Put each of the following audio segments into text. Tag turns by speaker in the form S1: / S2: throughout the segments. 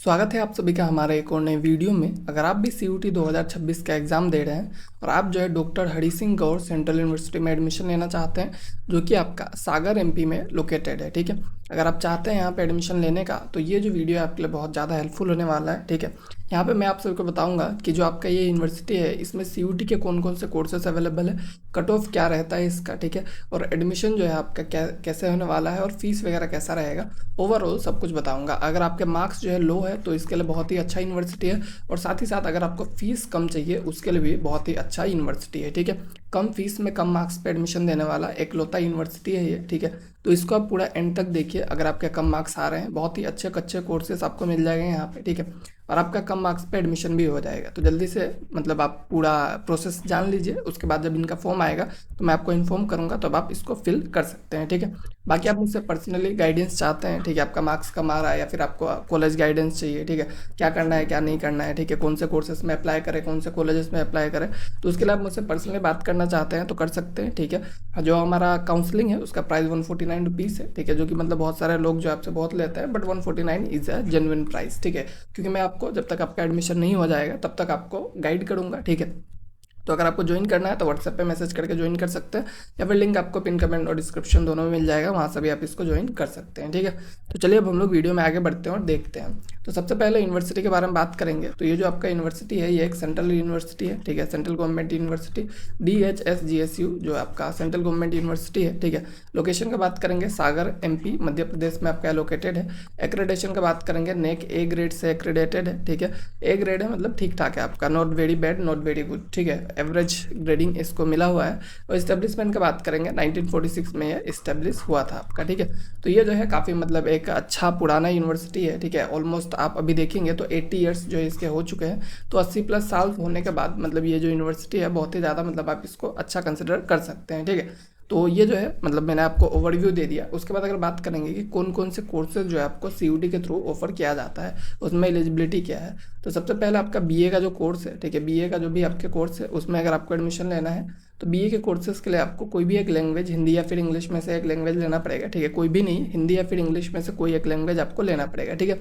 S1: स्वागत है आप सभी का हमारे एक और नए वीडियो में। अगर आप भी सीयूटी 2026 का एग्ज़ाम दे रहे हैं और आप जो है डॉक्टर हरि सिंह गौर सेंट्रल यूनिवर्सिटी में एडमिशन लेना चाहते हैं, जो कि आपका सागर एमपी में लोकेटेड है, ठीक है। अगर आप चाहते हैं यहाँ पे एडमिशन लेने का, तो ये जो वीडियो है आपके लिए बहुत ज़्यादा हेल्पफुल होने वाला है, ठीक है। यहाँ पे मैं आप सभी को बताऊंगा कि जो आपका ये यूनिवर्सिटी है, इसमें सीयूटी के कौन कौन से कोर्सेस अवेलेबल है, कट ऑफ क्या रहता है इसका, ठीक है, और एडमिशन जो है आपका क्या कैसे होने वाला है और फीस वगैरह कैसा रहेगा, ओवरऑल सब कुछ बताऊंगा। अगर आपके मार्क्स जो है लो है तो इसके लिए बहुत ही अच्छा यूनिवर्सिटी है, और साथ ही साथ अगर आपको फीस कम चाहिए उसके लिए भी बहुत ही अच्छा यूनिवर्सिटी है, ठीक है। कम फीस में कम मार्क्स पे एडमिशन देने वाला एकलौता यूनिवर्सिटी है ये, ठीक है। तो इसको आप पूरा एंड तक देखिए। अगर आपके कम मार्क्स आ रहे हैं, बहुत ही अच्छे अच्छे कोर्सेस आपको मिल जाएंगे यहाँ पे, ठीक है, और आपका कम मार्क्स पे एडमिशन भी हो जाएगा। तो जल्दी से मतलब आप पूरा प्रोसेस जान लीजिए। उसके बाद जब इनका फॉर्म आएगा तो मैं आपको इन्फॉर्म करूंगा, तो अब आप इसको फिल कर सकते हैं, ठीक है। बाकी आप मुझसे पर्सनली गाइडेंस चाहते हैं, ठीक है, आपका मार्क्स कम आ रहा है या फिर आपको कॉलेज गाइडेंस चाहिए, ठीक है, क्या करना है क्या नहीं करना है, ठीक है, कौन से कोर्सेज में अप्लाई करें, कौन से कॉलेजेस में अप्लाई करें, तो उसके लिए आप मुझसे पर्सनली बात करना चाहते हैं तो कर सकते हैं, ठीक है। जो हमारा काउंसलिंग है उसका प्राइस 149 रुपीज़ है, ठीक है, जो कि मतलब बहुत सारे लोग जो आपसे बहुत लेते हैं, but 149 is a genuine price, ठीक है। क्योंकि मैं आपको जब तक आपका एडमिशन नहीं हो जाएगा तब तक आपको गाइड करूँगा, ठीक है। तो अगर आपको ज्वाइन करना है तो व्हाट्सएप पे मैसेज करके ज्वाइन कर सकते हैं, या फिर लिंक आपको पिन कमेंट और डिस्क्रिप्शन दोनों में मिल जाएगा, वहाँ से भी आप इसको ज्वाइन कर सकते हैं, ठीक है। तो चलिए अब हम लोग वीडियो में आगे बढ़ते हैं और देखते हैं। तो सबसे पहले यूनिवर्सिटी के बारे में बात करेंगे। तो ये जो आपका यूनिवर्सिटी है ये एक सेंट्रल यूनिवर्सिटी है, ठीक है, सेंट्रल गवर्नमेंट यूनिवर्सिटी, DHSGSU जो आपका सेंट्रल गवर्नमेंट यूनिवर्सिटी है, ठीक है। लोकेशन का बात करेंगे सागर MP मध्य प्रदेश में आपका लोकेटेड है। एक्रेडिटेशन का बात करेंगे नेक A ग्रेड से एक्रेडिटेड है, ठीक है। A ग्रेड है मतलब ठीक ठाक है आपका, not very bad not very good, ठीक है, एवरेज ग्रेडिंग इसको मिला हुआ है। और इस्टेब्लिशमेंट की बात करेंगे 1946 में ये इस्टेब्लिश हुआ था आपका, ठीक है। तो ये जो है काफ़ी मतलब एक अच्छा पुराना यूनिवर्सिटी है, ठीक है। ऑलमोस्ट आप अभी देखेंगे तो 80 ईयर्स जो है इसके हो चुके हैं। तो 80+ साल होने के बाद मतलब ये जो यूनिवर्सिटी है बहुत ही ज़्यादा मतलब आप इसको अच्छा कंसिडर कर सकते हैं, ठीक है। तो ये जो है मतलब मैंने आपको ओवरव्यू दे दिया। उसके बाद अगर बात करेंगे कि कौन कौन से कोर्सेज जो है आपको सीयूटी के थ्रू ऑफर किया जाता है, उसमें एलिजिबिलिटी क्या है। तो सबसे पहले आपका बीए का जो कोर्स है, ठीक है, बीए का जो भी आपके कोर्स है उसमें अगर आपको एडमिशन लेना है तो बीए के कोर्सेज के लिए आपको कोई भी एक लैंग्वेज, हिंदी या फिर इंग्लिश में से एक लैंग्वेज लेना पड़ेगा, ठीक है, कोई भी नहीं, हिंदी या फिर इंग्लिश में से कोई एक लैंग्वेज आपको लेना पड़ेगा, ठीक है।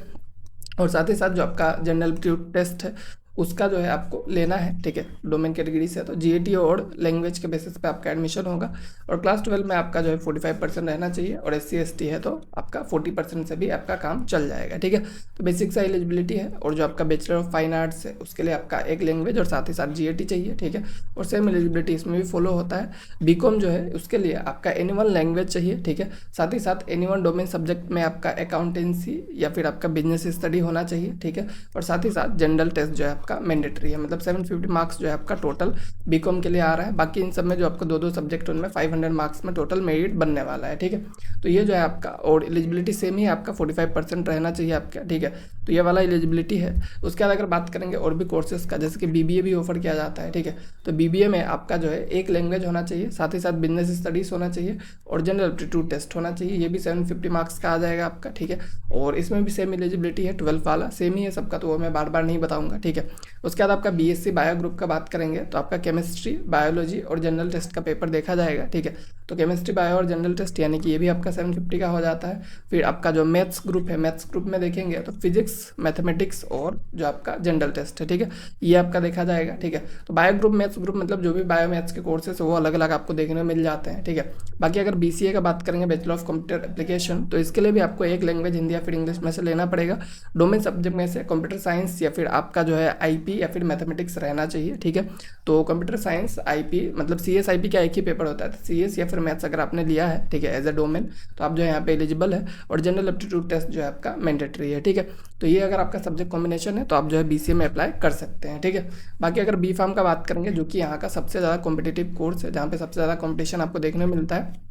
S1: और साथ ही साथ जो आपका जनरल एप्टीट्यूड टेस्ट है उसका जो है आपको लेना है, ठीक है, डोमेन कैटेगरी से। तो जीएटी और लैंग्वेज के बेसिस पे आपका एडमिशन होगा। और क्लास 12 में आपका जो है 45% रहना चाहिए, और SC ST है तो आपका 40% से भी आपका काम चल जाएगा, ठीक है। तो बेसिक सा एलिजिबिलिटी है। और जो आपका बैचलर ऑफ फाइन आर्ट्स है उसके लिए आपका एक लैंग्वेज और साथ ही साथ जीएटी चाहिए, ठीक है। और सेम एलिजिबिलिटी इसमें भी फॉलो होता है। बीकॉम जो है उसके लिए आपका एनी1 लैंग्वेज चाहिए, ठीक है। साथ ही साथ एनी1 डोमेन सब्जेक्ट में आपका अकाउंटेंसी या फिर आपका बिजनेस स्टडी होना चाहिए, ठीक है। और साथ ही साथ जनरल टेस्ट जो है आपका मैंडेटरी है, मतलब 750 मार्क्स जो है आपका टोटल बीकॉम के लिए आ रहा है। बाकी इन सब में जो आपको दो दो सब्जेक्ट उनमें 500 मार्क्स में टोटल मेरिट बनने वाला है, ठीक है। तो ये जो है आपका, और एलिजिबिलिटी सेम ही है आपका, 45% रहना चाहिए आपका, ठीक है। तो ये वाला एलिजिबिलिटी है। उसके बाद अगर बात करेंगे और भी कोर्सेज का, जैसे कि बीबीए भी ऑफर किया जाता है, ठीक है। तो बीबीए में आपका जो है एक लैंग्वेज होना चाहिए, साथ ही साथ बिजनेस स्टडीज़ होना चाहिए, और जनरल एप्टीट्यूड टेस्ट होना चाहिए। ये भी 750 मार्क्स का आ जाएगा आपका, ठीक है। और इसमें भी सेम एलिजिबिलिटी है, 12 वाला सेम ही है सबका, तो वो मैं बार बार नहीं बताऊंगा, ठीक है। उसके बाद आपका बीएससी बायो ग्रुप का बात करेंगे तो आपका केमिस्ट्री, बायोलॉजी और जनरल टेस्ट का पेपर देखा जाएगा, ठीक है। तो केमिस्ट्री, बायो और जनरल टेस्ट यानी कि ये भी आपका 750 का हो जाता है। फिर आपका जो मैथ्स ग्रुप है, मैथ्स ग्रुप में देखेंगे तो फिजिक्स, मैथमेटिक्स और जो आपका जनरल टेस्ट है, ठीक है, ये आपका देखा जाएगा, ठीक है। तो बायो ग्रुप, मैथ्स ग्रुप मतलब जो भी बायो मैथ्स के कोर्सेस है वो अलग अलग आपको देखने को मिल जाते हैं, ठीक है। बाकी अगर बीसीए का बात करेंगे, बैचलर ऑफ कंप्यूटर एप्लीकेशन, तो इसके लिए भी आपको एक लैंग्वेज हिंदी या फिर इंग्लिश में से लेना पड़ेगा। डोमेन सब्जेक्ट में से कंप्यूटर साइंस या फिर आपका जो है आईपी या फिर मैथमेटिक्स रहना चाहिए, ठीक है। तो कंप्यूटर साइंस, आईपी मतलब सीएस आईपी का एक ही पेपर होता है, तो सीएस या फिर मैथ्स अगर आपने लिया है, ठीक है, एज अ डोमेन, तो आप जो है यहाँ पे एलिजिबल है। और जनरल एप्टीट्यूड टेस्ट जो है आपका मैंडेटरी है, ठीक है। तो ये अगर आपका सब्जेक्ट कॉम्बिनेशन है तो आप जो है बीसीए में अप्लाई कर सकते हैं, ठीक है। बाकी अगर बी फार्म का बात करेंगे, जो कि यहाँ का सबसे ज़्यादा कॉम्पिटिटिव कोर्स है, जहाँ पे सबसे ज़्यादा कॉम्पिटिशन आपको देखने को मिलता है,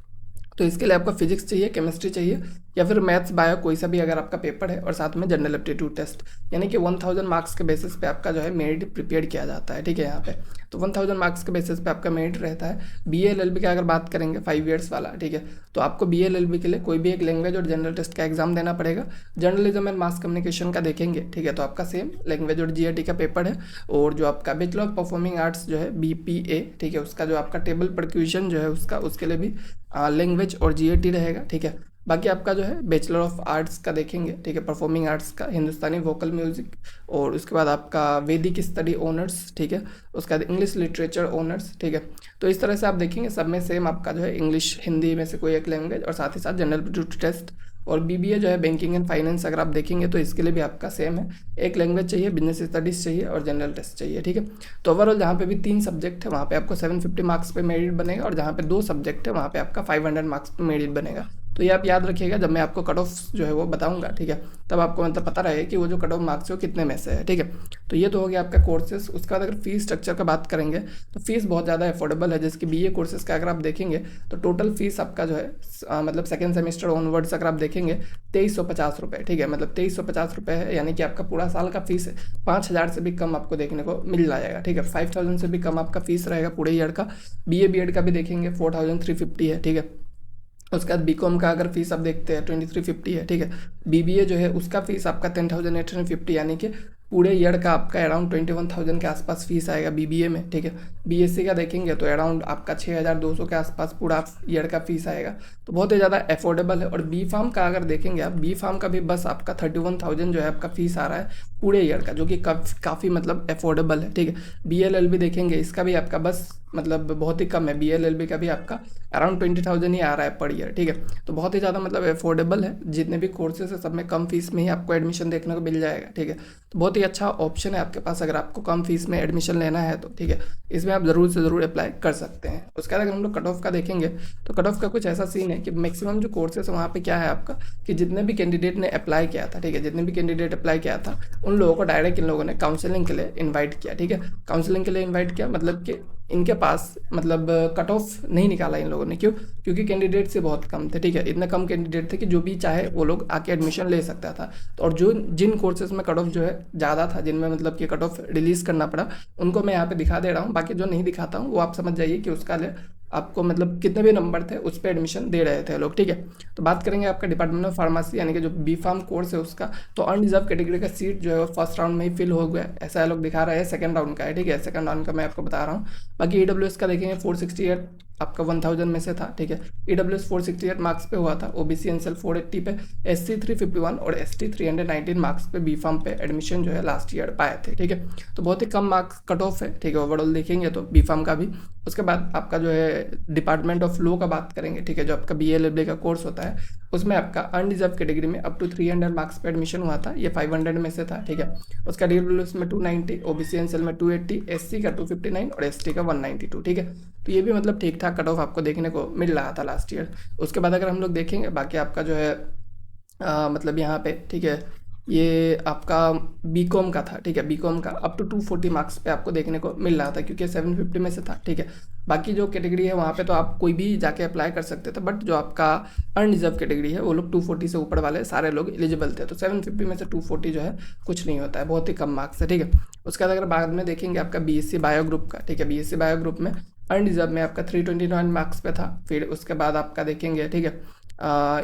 S1: तो इसके लिए आपको फिजिक्स चाहिए, केमिस्ट्री चाहिए, या फिर मैथ्स, बायो कोई सा भी अगर आपका पेपर है, और साथ में जनरल एप्टीट्यूड टेस्ट, यानी कि 1000 मार्क्स के बेसिस पे आपका जो है मेरिट प्रिपेयर किया जाता है, ठीक है। यहाँ पे तो 1000 मार्क्स के बेसिस पे आपका मेरिट रहता है। BA-LLB का अगर बात करेंगे 5 ईयर्स वाला, ठीक है, तो आपको BA-LLB के लिए कोई भी एक लैंग्वेज और जनरल टेस्ट का एग्जाम देना पड़ेगा। जर्नलिज्म एंड मास कम्युनिकेशन का देखेंगे, ठीक है, तो आपका सेम लैंग्वेज और जीएटी का पेपर है। और जो आपका बैचलर ऑफ परफॉर्मिंग आर्ट्स जो है BPA, ठीक है, उसका जो आपका टेबल परक्यूशन जो है उसका, उसके लिए भी लैंग्वेज और जीएटी रहेगा, ठीक है। बाकी आपका जो है बैचलर ऑफ आर्ट्स का देखेंगे, ठीक है, परफॉर्मिंग आर्ट्स का, हिंदुस्तानी वोकल म्यूज़िक, और उसके बाद आपका वैदिक स्टडी ऑनर्स, ठीक है, उसके बाद इंग्लिश लिटरेचर ऑनर्स, ठीक है। तो इस तरह से आप देखेंगे सब में सेम आपका जो है इंग्लिश हिंदी में से कोई एक लैंग्वेज, और साथ ही साथ जनरल एप्टीट्यूड टेस्ट। और बीबीए जो है बैंकिंग एंड फाइनेंस अगर आप देखेंगे तो इसके लिए भी आपका सेम है, एक लैंग्वेज चाहिए, बिजनेस स्टडीज़ चाहिए और जनरल टेस्ट चाहिए, ठीक है। तो ओवरऑल जहाँ पे भी 3 सब्जेक्ट है वहाँ पे आपको 750 मार्क्स पे मेरिट बनेगा, और जहाँ पे 2 सब्जेक्ट है वहाँ पे आपका 500 मार्क्स पे मेरिट बनेगा। तो ये आप याद रखिएगा, जब मैं आपको कट ऑफ जो है वो बताऊंगा, ठीक है, तब आपको मतलब पता रहे कि वो जो कट ऑफ मार्क्स है वो कितने में से है, ठीक है। तो ये तो हो गया आपका कोर्सेज। उसके बाद अगर फीस स्ट्रक्चर का बात करेंगे तो फीस बहुत ज़्यादा अफोर्डेबल है। जैसे कि बीए कोर्सेज का अगर आप देखेंगे तो टोटल फीस आपका जो है मतलब सेकेंड सेमेस्टर ऑनवर्ड्स अगर आप देखेंगे 2350 रुपये, ठीक है, मतलब 2350 रुपये है, यानी कि आपका पूरा साल का फीस है 5000 से भी कम आपको देखने को मिल जाएगा, ठीक है। 5000 से भी कम आपका फीस रहेगा पूरे ईयर का। बीए बीएड का भी देखेंगे 4350 है, ठीक है। उसके बाद बीकॉम का अगर फीस आप देखते हैं 2350 है, ठीक है। बीबीए जो है उसका फीस आपका 10850, यानी कि पूरे ईयर का आपका अराउंड 21,000 के आसपास फीस आएगा बीबीए में, ठीक है। बीएससी का देखेंगे तो अराउंड आपका 6200 के आसपास पूरा ईयर का फीस आएगा, तो बहुत ही ज़्यादा अफोर्डेबल है। और बी फार्म का अगर देखेंगे आप, बी फार्म का भी बस आपका 31,000 जो है आपका फीस आ रहा है पूरे ईयर का, जो कि काफ़ी मतलब अफोर्डेबल है, ठीक है। बीएलएलबी देखेंगे, इसका भी आपका बस मतलब बहुत ही कम है, बीएलएलबी का भी आपका अराउंड 20,000 ही आ रहा है पर ईयर, ठीक है। तो बहुत ही ज़्यादा मतलब अफोर्डेबल है, जितने भी कोर्सेज है सब में कम फीस में ही आपको एडमिशन देखने को मिल जाएगा, ठीक है। तो बहुत ही अच्छा ऑप्शन है आपके पास अगर आपको कम फीस में एडमिशन लेना है तो, ठीक है, इसमें आप ज़रूर से ज़रूर अप्लाई कर सकते हैं। उसके बाद अगर हम लोग कट ऑफ का देखेंगे तो कट ऑफ का कुछ ऐसा सीन है कि मैक्सिमम जो कोर्सेज है वहाँ पे क्या है आपका कि जितने भी कैंडिडेट ने अप्लाई किया था, ठीक है, जितने भी कैंडिडेट अप्लाई किया था उन लोगों को डायरेक्ट इन लोगों ने काउंसलिंग के लिए इन्वाइट किया, ठीक है। काउंसलिंग के लिए इन्वाइट किया मतलब कि इनके पास मतलब कट ऑफ नहीं निकाला इन लोगों ने, क्यों? क्योंकि कैंडिडेट से बहुत कम थे, ठीक है, इतने कम कैंडिडेट थे कि जो भी चाहे वो लोग आके एडमिशन ले सकता था। तो और जो जिन कोर्सेज में कट ऑफ जो है ज़्यादा था, जिनमें मतलब कि कट ऑफ रिलीज़ करना पड़ा, उनको मैं यहाँ पे दिखा दे रहा हूँ। बाकी जो नहीं दिखाता हूँ वो आप समझ जाइए कि उसका आपको मतलब कितने भी नंबर थे उस पर एडमिशन दे रहे थे लोग, ठीक है। तो बात करेंगे आपका डिपार्टमेंट ऑफ फार्मेसी यानी कि जो बी फार्म कोर्स है उसका, तो अनरिजर्व कैटेगरी का सीट जो है फर्स्ट राउंड में ही फिल हो गया, ऐसा लोग दिखा रहा है। सेकंड राउंड का है, ठीक है, सेकंड राउंड का मैं आपको बता रहा हूँ। बाकी ईडब्ल्यूएस का देखेंगे 468 आपका 1000 में से था, ठीक है। ईडब्ल्यूएस 468 मार्क्स पे हुआ था, ओबीसी एनसीएल 480 पे, एससी 351 और एसटी 319 मार्क्स पे बी फार्म पे एडमिशन जो है लास्ट ईयर पाए थे, ठीक है। तो बहुत ही कम मार्क्स कट ऑफ है, ठीक है, ओवरऑल देखेंगे तो बी फार्म का भी। उसके बाद आपका जो है डिपार्टमेंट ऑफ लॉ का बात करेंगे, ठीक है, जो आपका बीएलएलबी का कोर्स होता है उसमें आपका अनरिजर्व कैटेगरी में अप टू 300 मार्क्स पे एडमिशन हुआ था, ये 500 में से था, ठीक है। उसका डब्ल्यूएस में 290, ओबीसी एनसीएल में 280, एससी का 259 और एसटी का 192, ठीक है। तो ये भी मतलब ठीक ठाक कट ऑफ आपको देखने को मिल रहा था लास्ट ईयर। उसके बाद अगर हम लोग देखेंगे बाकी आपका जो है मतलब यहाँ पे, ठीक है, ये आपका बीकॉम का था, ठीक है, बीकॉम का अप टू 240 मार्क्स पे आपको देखने को मिल रहा था क्योंकि 750 में से था, ठीक है। बाकी जो कैटेगरी है वहाँ पे तो आप कोई भी जाके अप्लाई कर सकते थे, बट जो आपका अनरिजर्व कैटेगरी है वो लोग 240 से ऊपर वाले सारे लोग एलिजिबल थे। तो 750 में से 240 जो है कुछ नहीं होता है, बहुत ही कम मार्क्स है, ठीक है। उसके बाद अगर बाद में देखेंगे आपका बीएससी बायो ग्रुप का, ठीक है, बीएससी बायो ग्रुप में अनरिजर्व में आपका 329 मार्क्स पे था। फिर उसके बाद आपका देखेंगे, ठीक है,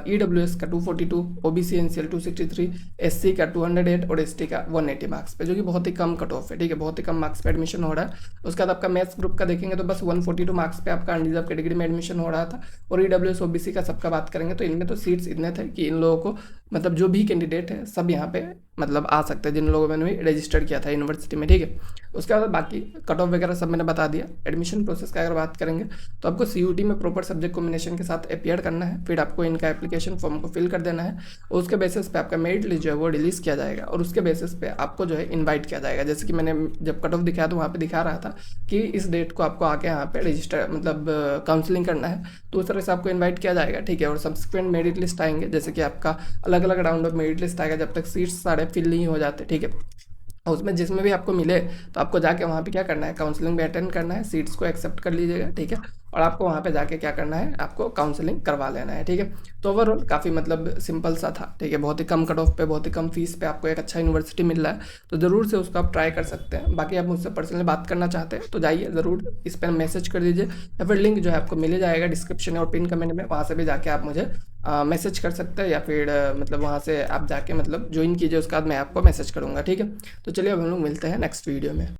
S1: ईडब्ल्यूएस का 242, ओबीसी एनसीएल 263, एससी का 208 और एसटी का 180 मार्क्स पे, जो कि बहुत ही कम कट ऑफ है, ठीक है, बहुत ही कम मार्क्स पे एडमिशन हो रहा है। उसके बाद आपका मैथ्स ग्रुप का देखेंगे तो बस 142 मार्क्स पे आपका अनरिजर्व कैटेगरी में एडमिशन हो रहा था। और ईडब्ल्यूएस ओबीसी का सबका बात करेंगे तो इनमें तो सीट्स इतने थे कि इन लोगों को मतलब जो भी कैंडिडेट है सब यहाँ पे मतलब आ सकते हैं, जिन लोगों ने भी रजिस्टर किया था यूनिवर्सिटी में, ठीक है। उसके बाद बाकी कट ऑफ वगैरह सब मैंने बता दिया। एडमिशन प्रोसेस का अगर बात करेंगे तो आपको सीयूटी में प्रॉपर सब्जेक्ट कॉम्बिनेशन के साथ अपीयर करना है, फिर आपको इनका एप्लीकेशन फॉर्म को फिल कर देना है, और उसके बेसिस पे आपका मेरिट लिस्ट जो है वो रिलीज़ किया जाएगा, और उसके बेसिस पे आपको जो है इन्वाइट किया जाएगा। जैसे कि मैंने जब कट ऑफ दिखाया तो वहाँ पे दिखा रहा था कि इस डेट को आपको आके यहाँ पे रजिस्टर मतलब काउंसलिंग करना है, तो उस तरह से आपको इन्वाइट किया जाएगा, ठीक है। और सब्सिक्वेंट मेरिट लिस्ट आएंगे, जैसे कि आपका अलग अलग राउंड ऑफ मेरिट लिस्ट आएगा जब तक सीट्स सारे फिल नहीं हो जाते, ठीक है। और उसमें जिसमें भी आपको मिले तो आपको जाके वहाँ पे क्या करना है, काउंसलिंग में अटेंड करना है, सीट्स को एक्सेप्ट कर लीजिएगा, ठीक है। और आपको वहाँ पे जाके क्या करना है, आपको काउंसलिंग करवा लेना है, ठीक है। तो ओवरऑल काफ़ी मतलब सिंपल सा था, ठीक है, बहुत ही कम कट ऑफ पे, बहुत ही कम फीस पे आपको एक अच्छा यूनिवर्सिटी मिल रहा है, तो ज़रूर से उसको आप ट्राई कर सकते हैं। बाकी आप मुझसे पर्सनली बात करना चाहते हैं तो जाइए ज़रूर, इस पर मैसेज कर दीजिए, या फिर लिंक जो है आपको मिल जाएगा डिस्क्रिप्शन और पिन कमेंट में, वहाँ से भी जाके आप मुझे मैसेज कर सकते हैं, या फिर मतलब वहाँ से आप जाके मतलब ज्वाइन कीजिए, उसके बाद मैं आपको मैसेज करूँगा, ठीक है। तो चलिए अब हम लोग मिलते हैं नेक्स्ट वीडियो में।